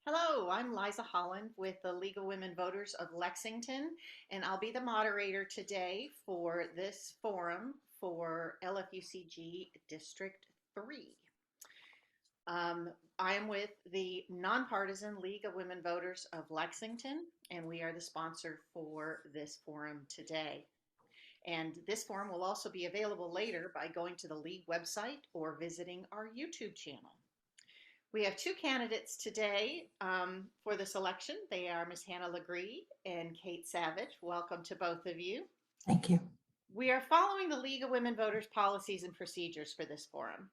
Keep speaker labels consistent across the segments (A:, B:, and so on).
A: Hello, I'm Liza Holland with the League of Women Voters of Lexington, and I'll be the moderator today for this forum for LFUCG District 3. I am with the Nonpartisan League of Women Voters of Lexington, and we are the sponsor for this forum today. And this forum will also be available later by going to the League website or visiting our YouTube channel. We have two candidates today for this election. They are Ms. Hannah LeGris and Kate Savage. Welcome to both of you.
B: Thank you.
A: We are following the League of Women Voters policies and procedures for this forum.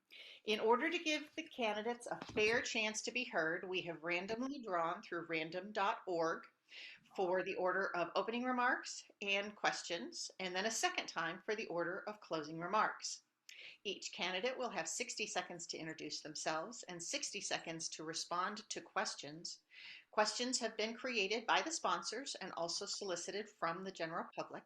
A: In order to give the candidates a fair chance to be heard, we have randomly drawn through random.org for the order of opening remarks and questions, and then a second time for the order of closing remarks. Each candidate will have 60 seconds to introduce themselves and 60 seconds to respond to questions. Questions have been created by the sponsors and also solicited from the general public.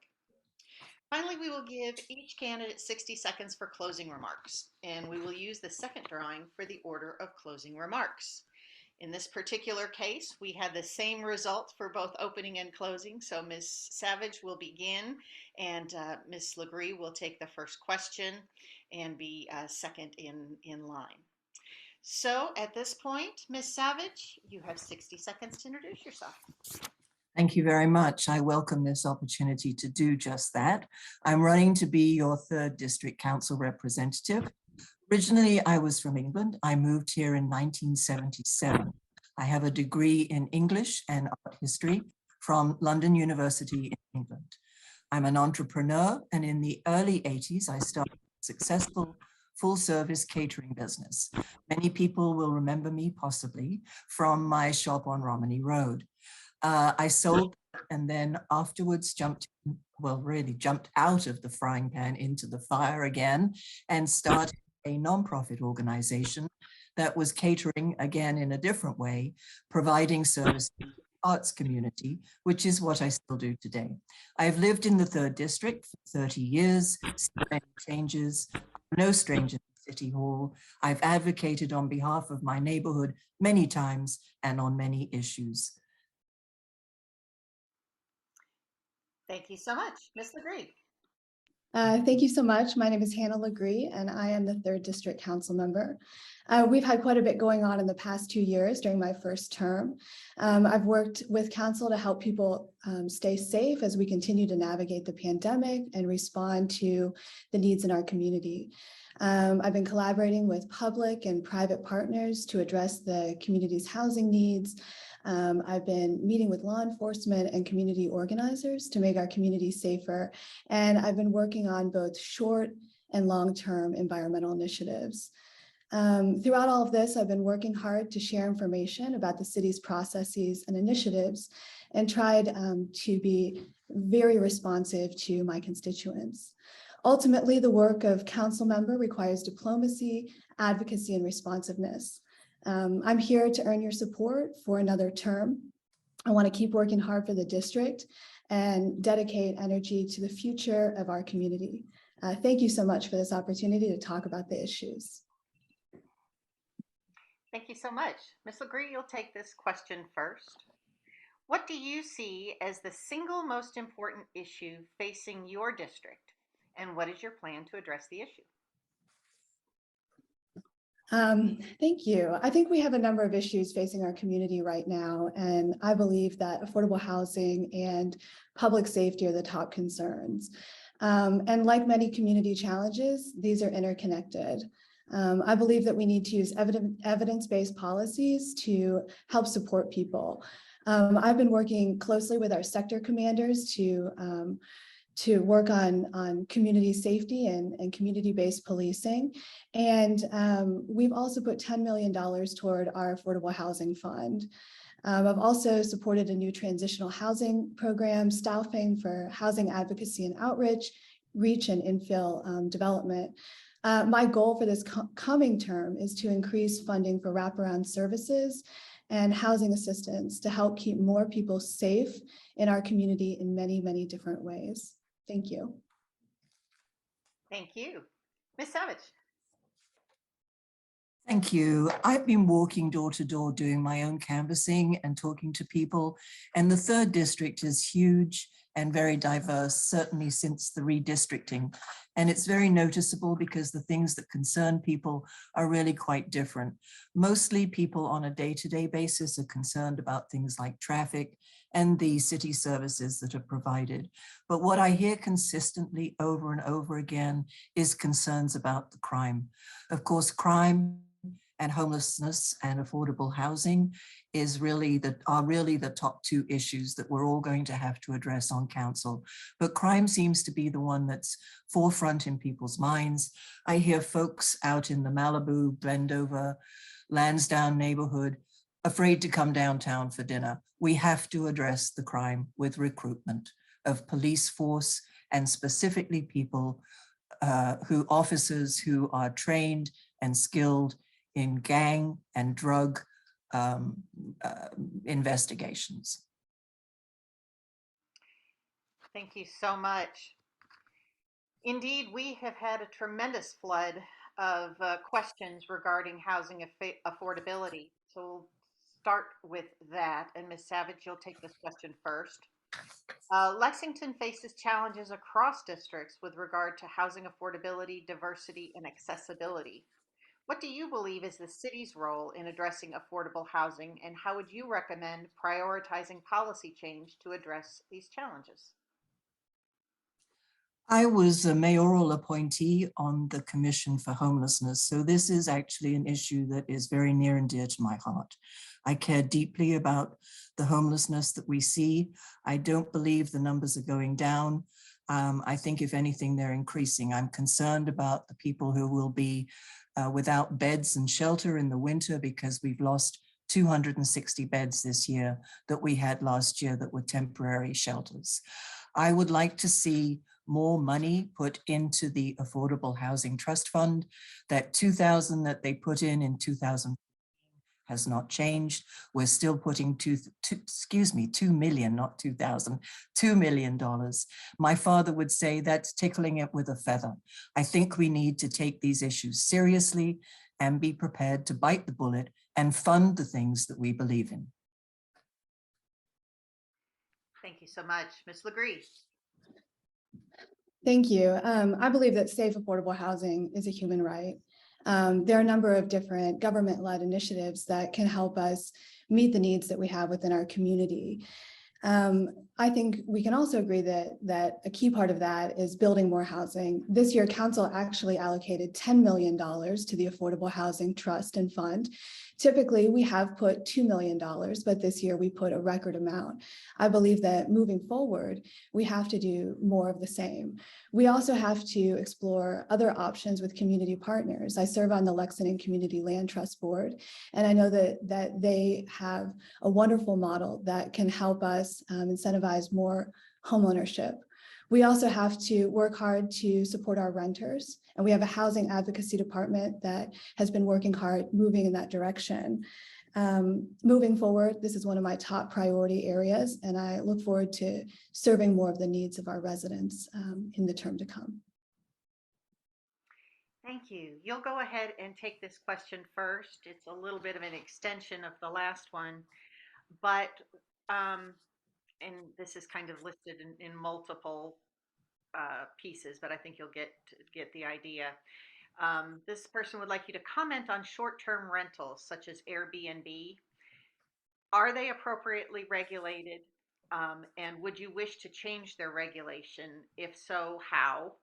A: Finally, we will give each candidate 60 seconds for closing remarks, and we will use the second drawing for the order of closing remarks. In this particular case, we had the same result for both opening and closing. So Ms. Savage will begin, and Ms. LeGris will take the first question and be second in line. So at this point, Ms. Savage, you have 60 seconds to introduce yourself.
B: Thank you very much. I welcome this opportunity to do just that. I'm running to be your 3rd District Council representative. Originally, I was from England. I moved here in 1977. I have a degree in English and art history from London University in England. I'm an entrepreneur, and in the early 80s, I started a successful full-service catering business. Many people will remember me possibly from my shop on Romney Road. I sold and then afterwards jumped out of the frying pan into the fire again and started a nonprofit organization that was catering, again in a different way, providing service to the arts community, which is what I still do today. I've lived in the 3rd District for 30 years, seen many changes, no stranger to City Hall. I've advocated on behalf of my neighborhood many times and on many issues.
A: Thank you so much. Ms. LeGris.
C: Thank you so much. My name is Hannah LeGris, and I am the 3rd District Council member. We've had quite a bit going on in the past 2 years during my first term. I've worked with council to help people stay safe as we continue to navigate the pandemic and respond to the needs in our community. I've been collaborating with public and private partners to address the community's housing needs. I've been meeting with law enforcement and community organizers to make our community safer. And I've been working on both short and long-term environmental initiatives. Throughout all of this, I've been working hard to share information about the city's processes and initiatives and tried to be very responsive to my constituents. Ultimately, the work of council member requires diplomacy, advocacy, and responsiveness. I'm here to earn your support for another term. I want to keep working hard for the district and dedicate energy to the future of our community. Thank you so much for this opportunity to talk about the issues.
A: Thank you so much. Ms. LeGris, you'll take this question first. What do you see as the single most important issue facing your district, and what is your plan to address the issue?
C: Thank you. I think we have a number of issues facing our community right now, and I believe that affordable housing and public safety are the top concerns. And like many community challenges, these are interconnected. I believe that we need to use evidence-based policies to help support people. I've been working closely with our sector commanders to work on community safety and community-based policing. And we've also put $10 million toward our affordable housing fund. I've also supported a new transitional housing program, staffing for housing advocacy and outreach, reach and infill development. My goal for this coming term is to increase funding for wraparound services and housing assistance to help keep more people safe in our community in many, many different ways. Thank you.
A: Thank you. Ms. Savage.
B: Thank you. I've been walking door to door doing my own canvassing and talking to people, and the 3rd district is huge and very diverse, certainly since the redistricting. And it's very noticeable because the things that concern people are really quite different. Mostly people on a day-to-day basis are concerned about things like traffic and the city services that are provided. But what I hear consistently over and over again is concerns about the crime. Of course, crime and homelessness and affordable housing are really the top 2 issues that we're all going to have to address on council. But crime seems to be the one that's forefront in people's minds. I hear folks out in the Malibu, Glendover, Lansdowne neighborhood afraid to come downtown for dinner. We have to address the crime with recruitment of police force and specifically people officers who are trained and skilled in gang and drug investigations.
A: Thank you so much. Indeed, we have had a tremendous flood of questions regarding housing affordability. So we'll start with that. And Ms. Savage, you'll take this question first. Lexington faces challenges across districts with regard to housing affordability, diversity, and accessibility. What do you believe is the city's role in addressing affordable housing, and how would you recommend prioritizing policy change to address these challenges?
B: I was a mayoral appointee on the Commission for Homelessness, so this is actually an issue that is very near and dear to my heart. I care deeply about the homelessness that we see. I don't believe the numbers are going down. I think if anything, they're increasing. I'm concerned about the people who will be without beds and shelter in the winter because we've lost 260 beds this year that we had last year that were temporary shelters. I would like to see more money put into the Affordable Housing Trust Fund. That $2,000 that they put in 2000 has not changed. We're still putting $2 million, not 2,000, $2 million. My father would say that's tickling it with a feather. I think we need to take these issues seriously and be prepared to bite the bullet and fund the things that we believe in.
A: Thank you so much. Ms. LeGris.
C: Thank you. I believe that safe, affordable housing is a human right. There are a number of different government-led initiatives that can help us meet the needs that we have within our community. I think we can also agree that a key part of that is building more housing. This year, council actually allocated $10 million to the Affordable Housing Trust and Fund. Typically, we have put $2 million, but this year we put a record amount. I believe that moving forward, we have to do more of the same. We also have to explore other options with community partners. I serve on the Lexington Community Land Trust Board, and I know that they have a wonderful model that can help us incentivize more homeownership. We also have to work hard to support our renters, and we have a housing advocacy department that has been working hard moving in that direction. Moving forward, this is one of my top priority areas, and I look forward to serving more of the needs of our residents in the term to come.
A: Thank you. You'll go ahead and take this question first. It's a little bit of an extension of the last one, but and this is kind of listed in multiple pieces, but I think you'll get the idea. This person would like you to comment on short-term rentals such as Airbnb. Are they appropriately regulated? And would you wish to change their regulation? If so, how?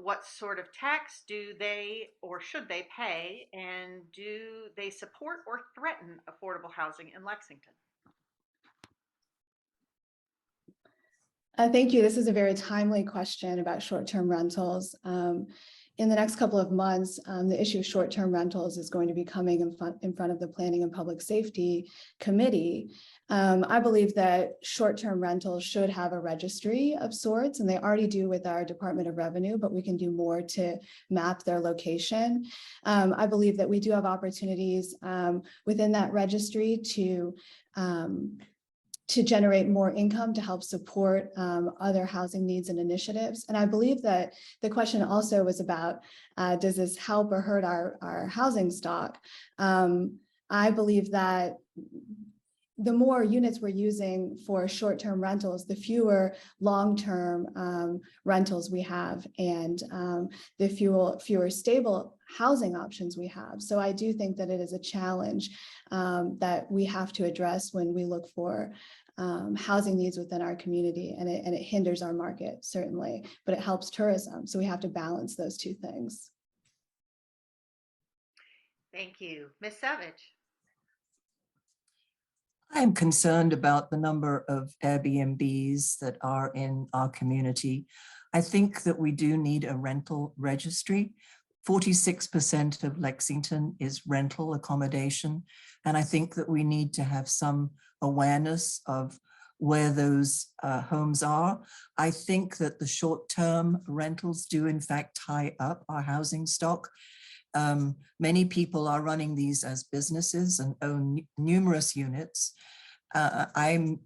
A: What sort of tax do they or should they pay? And do they support or threaten affordable housing in Lexington?
C: Thank you. This is a very timely question about short-term rentals. In the next couple of months, the issue of short-term rentals is going to be coming in front of the Planning and Public Safety Committee. I believe that short-term rentals should have a registry of sorts, and they already do with our Department of Revenue, but we can do more to map their location. I believe that we do have opportunities within that registry to to generate more income to help support other housing needs and initiatives. And I believe that the question also was about, does this help or hurt our housing stock? I believe that the more units we're using for short-term rentals, the fewer long-term rentals we have, and the fewer stable housing options we have. So I do think that it is a challenge that we have to address when we look for housing needs within our community, and it hinders our market, certainly, but it helps tourism. So we have to balance those two things.
A: Thank you. Ms. Savage.
B: I'm concerned about the number of Airbnbs that are in our community. I think that we do need a rental registry. 46% of Lexington is rental accommodation. And I think that we need to have some awareness of where those homes are. I think that the short-term rentals do in fact tie up our housing stock. Many people are running these as businesses and own numerous units. I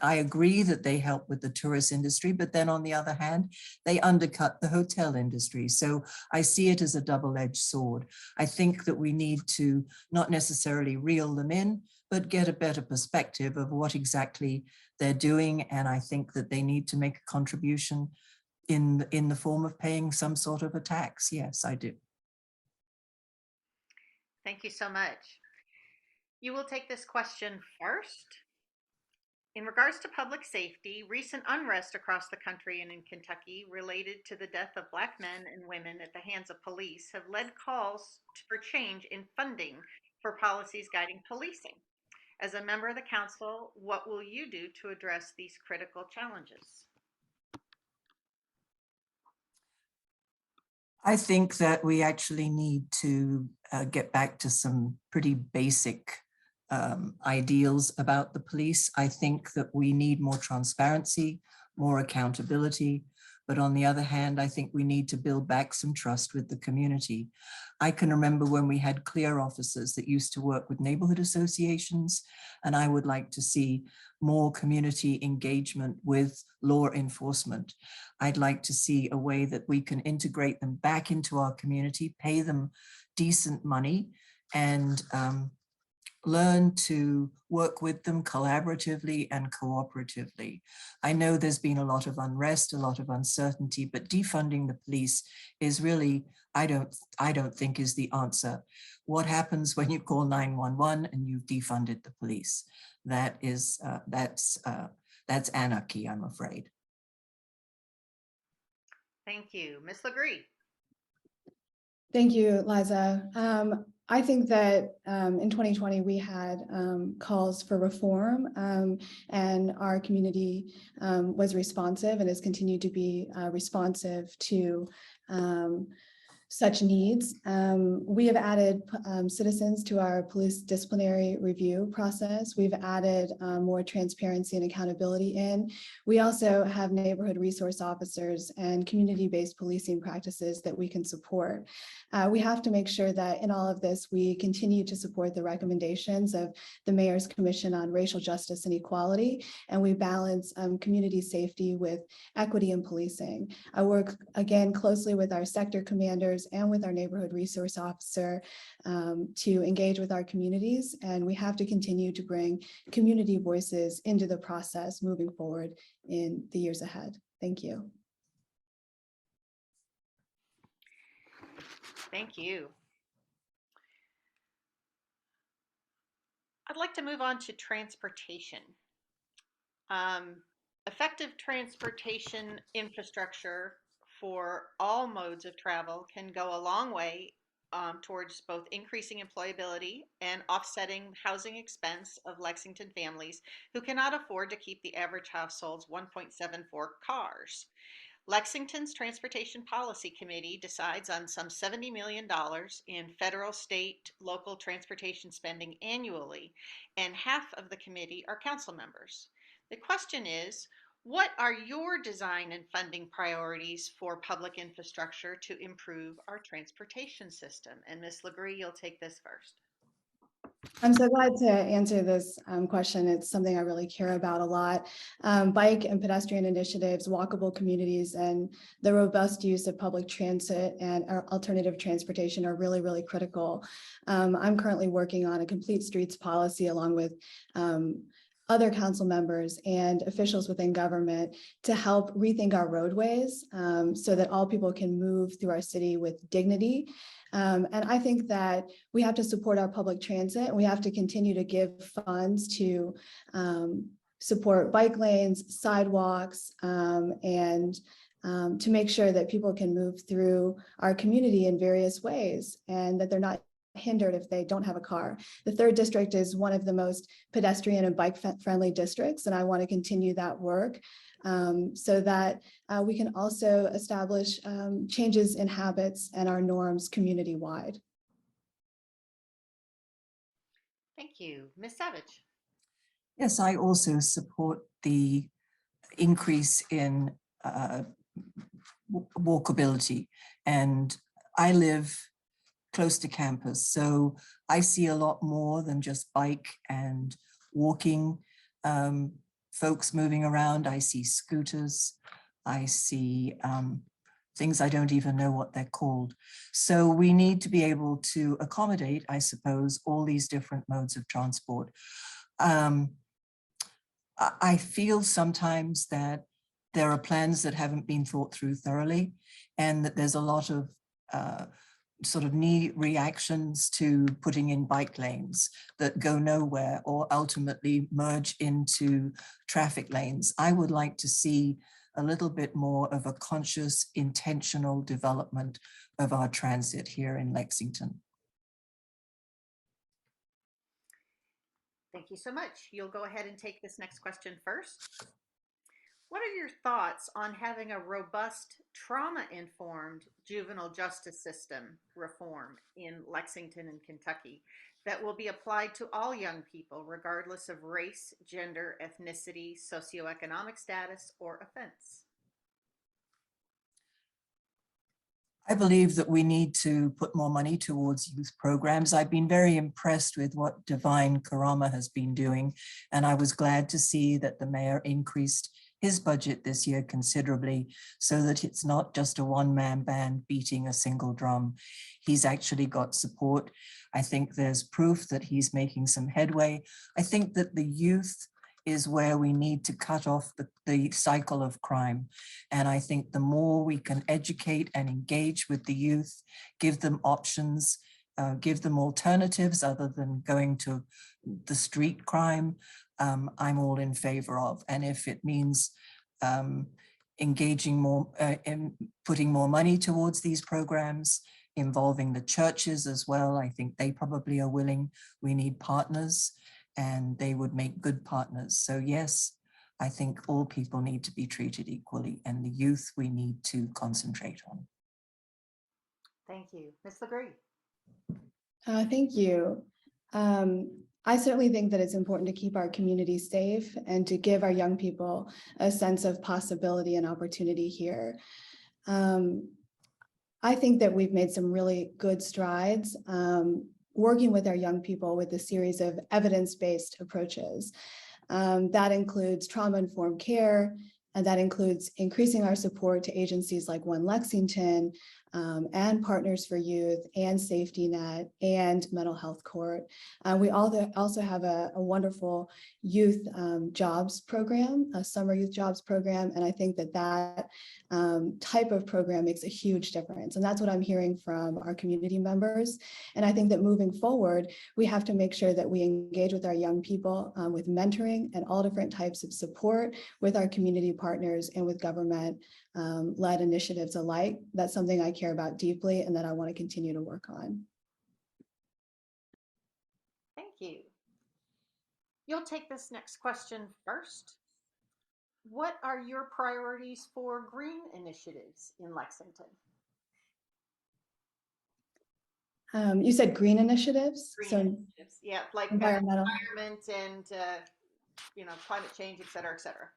B: agree that they help with the tourist industry, but then on the other hand, they undercut the hotel industry. So I see it as a double-edged sword. I think that we need to not necessarily reel them in, but get a better perspective of what exactly they're doing. And I think that they need to make a contribution in the form of paying some sort of a tax. Yes, I do.
A: Thank you so much. You will take this question first. In regards to public safety, recent unrest across the country and in Kentucky related to the death of Black men and women at the hands of police have led calls for change in funding for policies guiding policing. As a member of the council, what will you do to address these critical challenges?
B: I think that we actually need to get back to some pretty basic ideals about the police. I think that we need more transparency, more accountability. But on the other hand, I think we need to build back some trust with the community. I can remember when we had clear officers that used to work with neighborhood associations, and I would like to see more community engagement with law enforcement. I'd like to see a way that we can integrate them back into our community, pay them decent money, and learn to work with them collaboratively and cooperatively. I know there's been a lot of unrest, a lot of uncertainty, but defunding the police is really, I don't think is the answer. What happens when you call 911 and you've defunded the police? That is, that's anarchy, I'm afraid.
A: Thank you. Ms. LeGris.
C: Thank you, Liza. I think that in 2020, we had calls for reform, and our community was responsive and has continued to be responsive to such needs. We have added citizens to our police disciplinary review process. We've added more transparency and accountability in. We also have neighborhood resource officers and community-based policing practices that we can support. We have to make sure that in all of this, we continue to support the recommendations of the Mayor's Commission on Racial Justice and Equality, and we balance community safety with equity in policing. I work, again, closely with our sector commanders and with our neighborhood resource officer to engage with our communities, and we have to continue to bring community voices into the process moving forward in the years ahead. Thank you.
A: Thank you. I'd like to move on to transportation. Effective transportation infrastructure for all modes of travel can go a long way towards both increasing employability and offsetting housing expense of Lexington families who cannot afford to keep the average household's 1.74 cars. Lexington's Transportation Policy Committee decides on some $70 million in federal, state, local transportation spending annually, and half of the committee are council members. The question is, what are your design and funding priorities for public infrastructure to improve our transportation system? And Ms. LeGris, you'll take this first.
C: I'm so glad to answer this question. It's something I really care about a lot. Bike and pedestrian initiatives, walkable communities, and the robust use of public transit and alternative transportation are really, really critical. I'm currently working on a complete streets policy along with other council members and officials within government to help rethink our roadways so that all people can move through our city with dignity. And I think that we have to support our public transit, and we have to continue to give funds to support bike lanes, sidewalks, and to make sure that people can move through our community in various ways and that they're not hindered if they don't have a car. The 3rd district is one of the most pedestrian and bike friendly districts, and I want to continue that work so that we can also establish changes in habits and our norms community-wide.
A: Thank you. Ms. Savage.
B: Yes, I also support the increase in walkability, and I live close to campus, so I see a lot more than just bike and walking folks moving around. I see scooters, I see things I don't even know what they're called. So we need to be able to accommodate, I suppose, all these different modes of transport. I feel sometimes that there are plans that haven't been thought through thoroughly, and that there's a lot of sort of knee reactions to putting in bike lanes that go nowhere or ultimately merge into traffic lanes. I would like to see a little bit more of a conscious, intentional development of our transit here in Lexington.
A: Thank you so much. You'll go ahead and take this next question first. What are your thoughts on having a robust, trauma-informed juvenile justice system reform in Lexington and Kentucky that will be applied to all young people, regardless of race, gender, ethnicity, socioeconomic status, or offense?
B: I believe that we need to put more money towards youth programs. I've been very impressed with what Divine Karama has been doing, and I was glad to see that the mayor increased his budget this year considerably so that it's not just a one-man band beating a single drum. He's actually got support. I think there's proof that he's making some headway. I think that the youth is where we need to cut off the cycle of crime. And I think the more we can educate and engage with the youth, give them options, give them alternatives other than going to the street crime, I'm all in favor of. And if it means engaging more in putting more money towards these programs, involving the churches as well, I think they probably are willing. We need partners, and they would make good partners. So yes, I think all people need to be treated equally, and the youth we need to concentrate on.
A: Thank you. Ms. LeGris.
C: Thank you. I certainly think that it's important to keep our community safe and to give our young people a sense of possibility and opportunity here. I think that we've made some really good strides working with our young people with a series of evidence-based approaches. That includes trauma-informed care, and that includes increasing our support to agencies like One Lexington, and Partners for Youth, and Safety Net, and Mental Health Court. We also have a wonderful youth jobs program, a summer youth jobs program, and I think that that type of program makes a huge difference. And that's what I'm hearing from our community members. And I think that moving forward, we have to make sure that we engage with our young people with mentoring and all different types of support with our community partners and with government led initiatives alike. That's something I care about deeply and that I want to continue to work on.
A: Thank you. You'll take this next question first. What are your priorities for green initiatives in Lexington?
C: You said green initiatives?
A: Green
C: So
A: initiatives, yeah, like
C: environmental.
A: environment and climate change, et cetera, et cetera.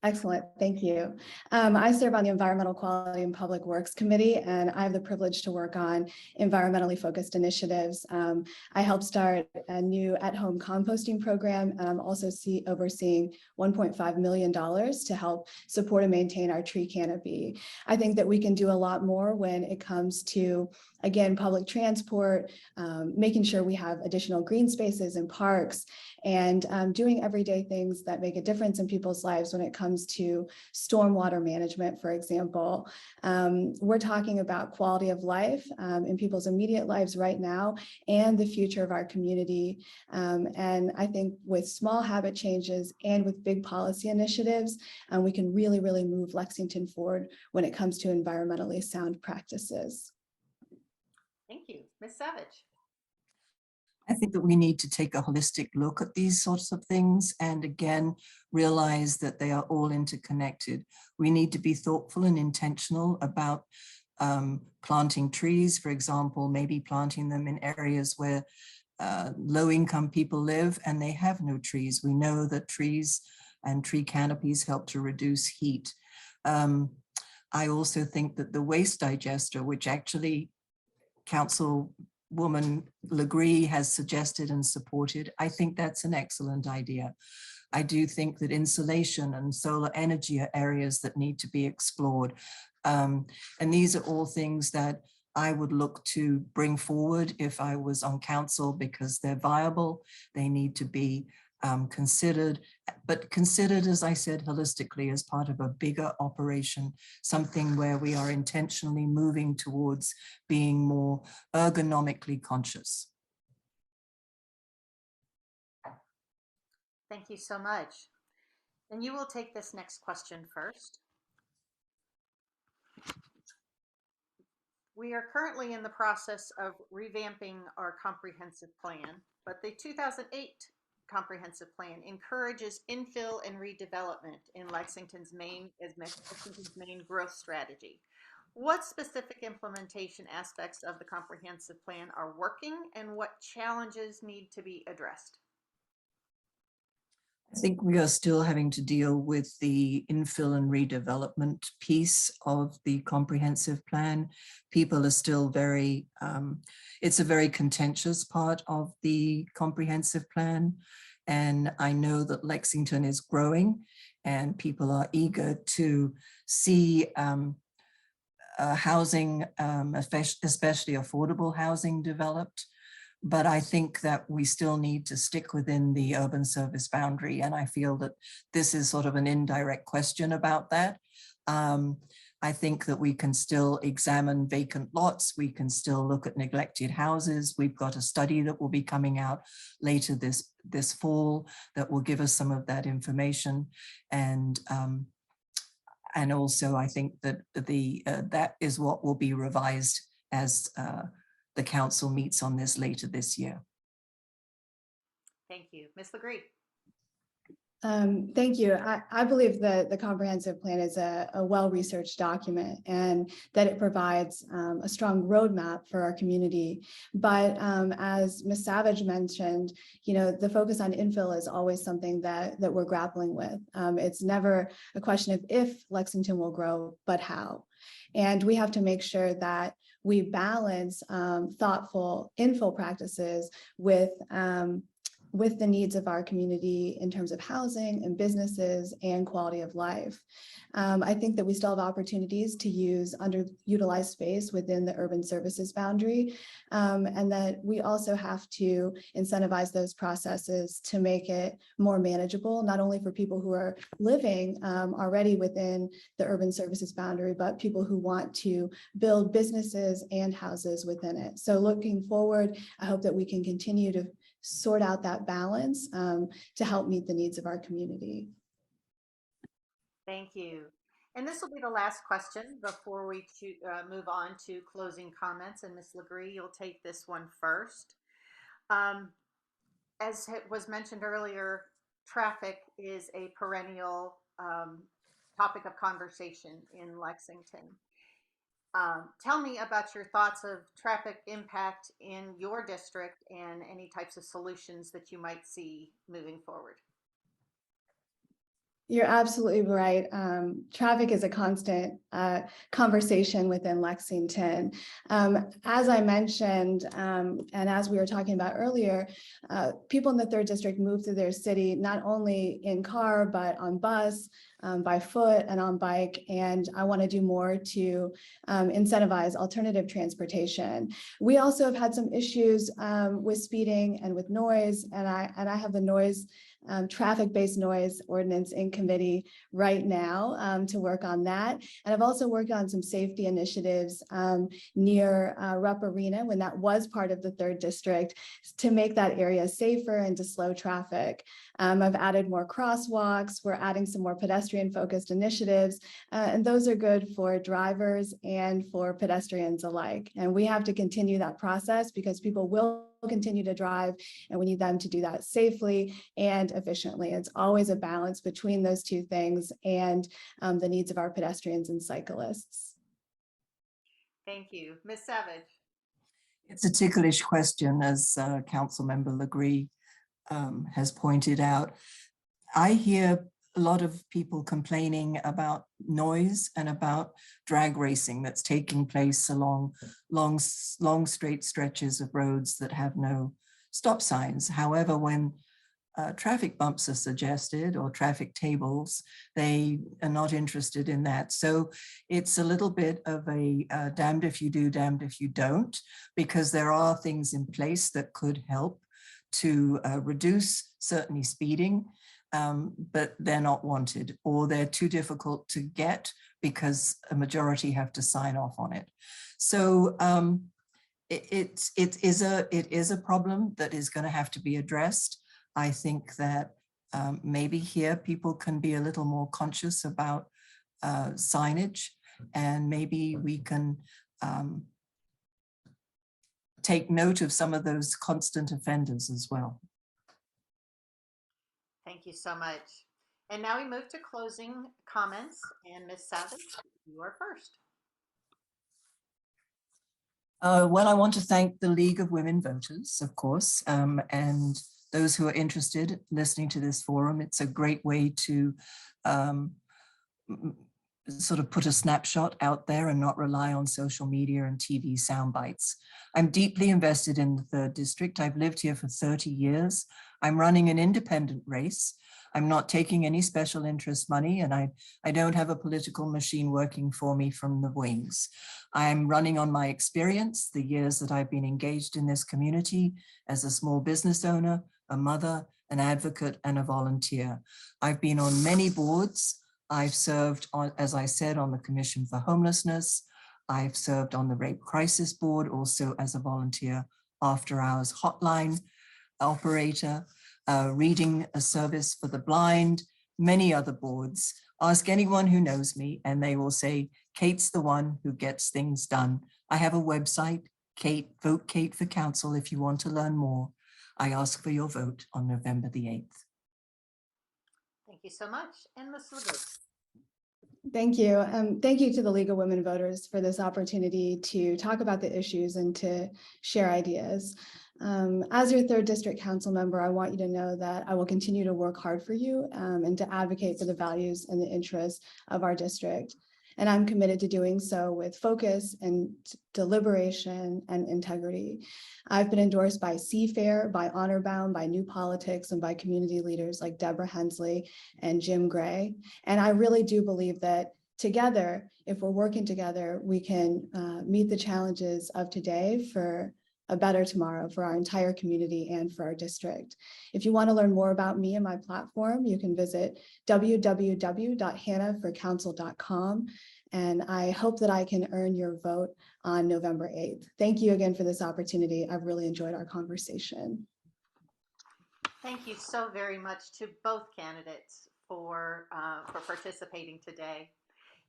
C: Excellent, thank you. I serve on the Environmental Quality and Public Works Committee, and I have the privilege to work on environmentally focused initiatives. I helped start a new at-home composting program, and I'm also overseeing $1.5 million to help support and maintain our tree canopy. I think that we can do a lot more when it comes to, again, public transport, making sure we have additional green spaces and parks, and doing everyday things that make a difference in people's lives when it comes to stormwater management, for example. We're talking about quality of life in people's immediate lives right now and the future of our community. And I think with small habit changes and with big policy initiatives, we can really, really move Lexington forward when it comes to environmentally sound practices.
A: Thank you. Ms. Savage.
B: I think that we need to take a holistic look at these sorts of things and again, realize that they are all interconnected. We need to be thoughtful and intentional about planting trees, for example, maybe planting them in areas where low-income people live and they have no trees. We know that trees and tree canopies help to reduce heat. I also think that the waste digester, which actually Councilwoman LeGris has suggested and supported, I think that's an excellent idea. I do think that insulation and solar energy are areas that need to be explored. And these are all things that I would look to bring forward if I was on council because they're viable. They need to be considered, but considered, as I said, holistically as part of a bigger operation, something where we are intentionally moving towards being more ergonomically conscious.
A: Thank you so much. And you will take this next question first. We are currently in the process of revamping our comprehensive plan, but the 2008 comprehensive plan encourages infill and redevelopment in Lexington's main growth strategy. What specific implementation aspects of the comprehensive plan are working and what challenges need to be addressed?
B: I think we are still having to deal with the infill and redevelopment piece of the comprehensive plan. People are still very, it's a very contentious part of the comprehensive plan. And I know that Lexington is growing and people are eager to see housing, especially affordable housing developed. But I think that we still need to stick within the urban service boundary. And I feel that this is sort of an indirect question about that. I think that we can still examine vacant lots. We can still look at neglected houses. We've got a study that will be coming out later this fall that will give us some of that information. And also I think that that is what will be revised as the council meets on this later this year.
A: Thank you. Ms. LeGris.
C: Thank you. I believe that the comprehensive plan is a well-researched document and that it provides a strong roadmap for our community. But as Ms. Savage mentioned, you know, the focus on infill is always something that we're grappling with. It's never a question of if Lexington will grow, but how. And we have to make sure that we balance thoughtful infill practices with the needs of our community in terms of housing and businesses and quality of life. I think that we still have opportunities to use underutilized space within the urban services boundary, and that we also have to incentivize those processes to make it more manageable, not only for people who are living already within the urban services boundary, but people who want to build businesses and houses within it. So looking forward, I hope that we can continue to sort out that balance to help meet the needs of our community.
A: Thank you. And this will be the last question before we move on to closing comments. And Ms. LeGris, you'll take this one first. As was mentioned earlier, traffic is a perennial topic of conversation in Lexington. Tell me about your thoughts of traffic impact in your district and any types of solutions that you might see moving forward.
C: You're absolutely right. Traffic is a constant conversation within Lexington. As I mentioned, and as we were talking about earlier, people in the third district move through their city not only in car, but on bus, by foot, and on bike. And I want to do more to incentivize alternative transportation. We also have had some issues with speeding and with noise, and I have the noise traffic-based noise ordinance in committee right now to work on that. And I've also worked on some safety initiatives near Rupp Arena when that was part of the third district to make that area safer and to slow traffic. I've added more crosswalks. We're adding some more pedestrian-focused initiatives, and those are good for drivers and for pedestrians alike. And we have to continue that process because people will continue to drive, and we need them to do that safely and efficiently. It's always a balance between those two things and the needs of our pedestrians and cyclists.
A: Thank you. Ms. Savage.
B: It's a ticklish question, as Councilmember LeGris has pointed out. I hear a lot of people complaining about noise and about drag racing that's taking place along long straight stretches of roads that have no stop signs. However, when traffic bumps are suggested or traffic tables, they are not interested in that. So it's a little bit of a damned if you do, damned if you don't, because there are things in place that could help to reduce certainly speeding, but they're not wanted, or they're too difficult to get because a majority have to sign off on it. So it is a problem that is going to have to be addressed. I think that maybe here people can be a little more conscious about signage, and maybe we can take note of some of those constant offenders as well.
A: Thank you so much. And now we move to closing comments, and Ms. Savage, you are first.
B: Well, I want to thank the League of Women Voters, of course, and those who are interested listening to this forum. It's a great way to sort of put a snapshot out there and not rely on social media and TV sound bites. I'm deeply invested in the third district. I've lived here for 30 years. I'm running an independent race. I'm not taking any special interest money, and I don't have a political machine working for me from the wings. I'm running on my experience, the years that I've been engaged in this community as a small business owner, a mother, an advocate, and a volunteer. I've been on many boards. I've served, as I said, on the Commission for Homelessness. I've served on the Rape Crisis Board, also as a volunteer after hours hotline operator, reading a service for the blind, many other boards. Ask anyone who knows me and they will say, Kate's the one who gets things done. I have a website, Kate, Vote Kate for Council if you want to learn more. I ask for your vote on November the 8th.
A: Thank you so much. And Ms. LeGris.
C: Thank you. Thank you to the League of Women Voters for this opportunity to talk about the issues and to share ideas. As your third district council member, I want you to know that I will continue to work hard for you and to advocate for the values and the interests of our district. And I'm committed to doing so with focus and deliberation and integrity. I've been endorsed by CFAIR, by Honor Bound, by New Politics, and by community leaders like Deborah Hensley and Jim Gray. And I really do believe that together, if we're working together, we can meet the challenges of today for a better tomorrow for our entire community and for our district. If you want to learn more about me and my platform, you can visit www.hannahforcouncil.com. And I hope that I can earn your vote on November 8th. Thank you again for this opportunity. I've really enjoyed our conversation.
A: Thank you so very much to both candidates for participating today.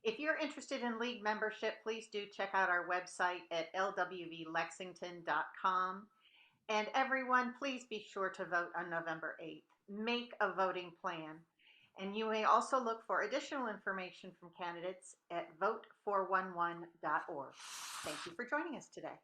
A: If you're interested in League membership, please do check out our website at lwvlexington.com. And everyone, please be sure to vote on November 8th. Make a voting plan. And you may also look for additional information from candidates at vote411.org. Thank you for joining us today.